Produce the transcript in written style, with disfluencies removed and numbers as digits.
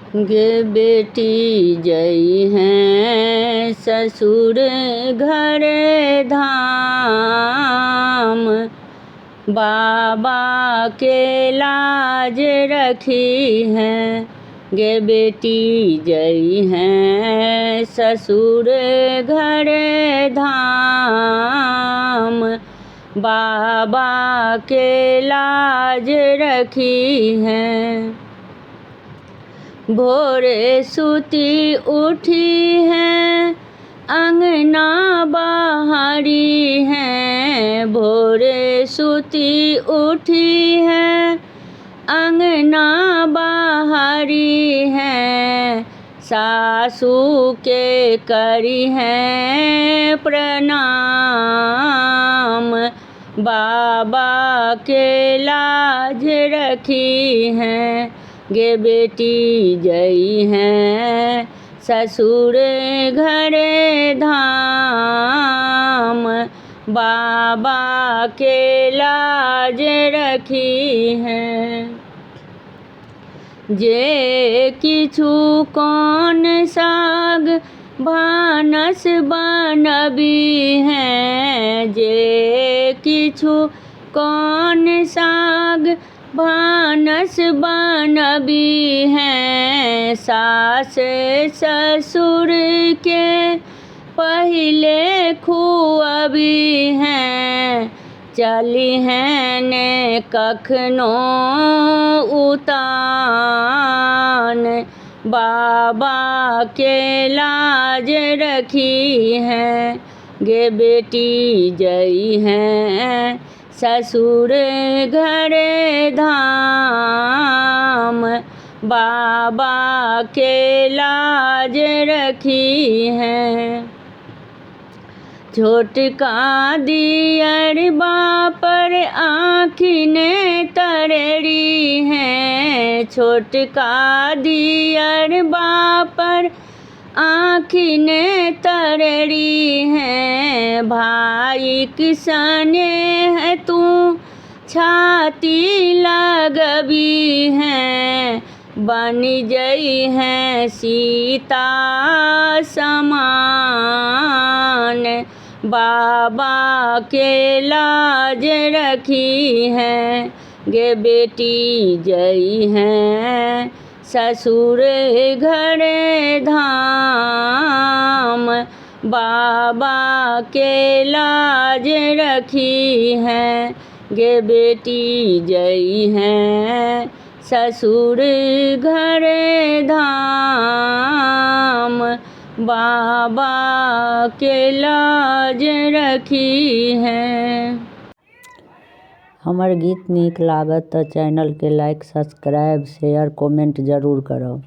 गे बेटी जई हैं ससुर घर धाम, बाबा के लाज रखी हैं। गे बेटी जई हैं ससुर घर धाम, बाबा के लाज रखी हैं। भोरे सुती उठी हैं अंगना बहारी हैं, भोरे सुती उठी हैं अंगना बहारी हैं। सासू के करी हैं प्रणाम, बाबा के लाज रखी हैं। गे बेटी जई हैं ससुर घर धाम, बाबा के लाज रखी हैं। जे किछु कौन साग भानस बनबी हैं, जे किछु कौन साग भानस बनबी हैं। सास ससुर के पहिले खुअबी हैं, चली हैं ने कखनो उतान, बाबा के लाज रखी हैं। गे बेटी जई हैं ससुर घर धाम, बाबा के लाज रखी हैं। छोटका दियर बापर आँखिने तरड़ी हैं, छोटका दियर बापर आँखिने तरड़ी हैं। भाई किसने है तू छाती लगबी हैं, बन जई हैं सीता समान, बाबा के लाज रखी हैं। गे बेटी जई हैं ससुर घर धाम, बाबा के लाज रखी हैं। गे बेटी जई हैं ससुर घर धाम, बाबा के लाज रखी हैं। हमर गीत नीक लागत तो चैनल के लाइक सब्सक्राइब शेयर कमेंट जरूर करो।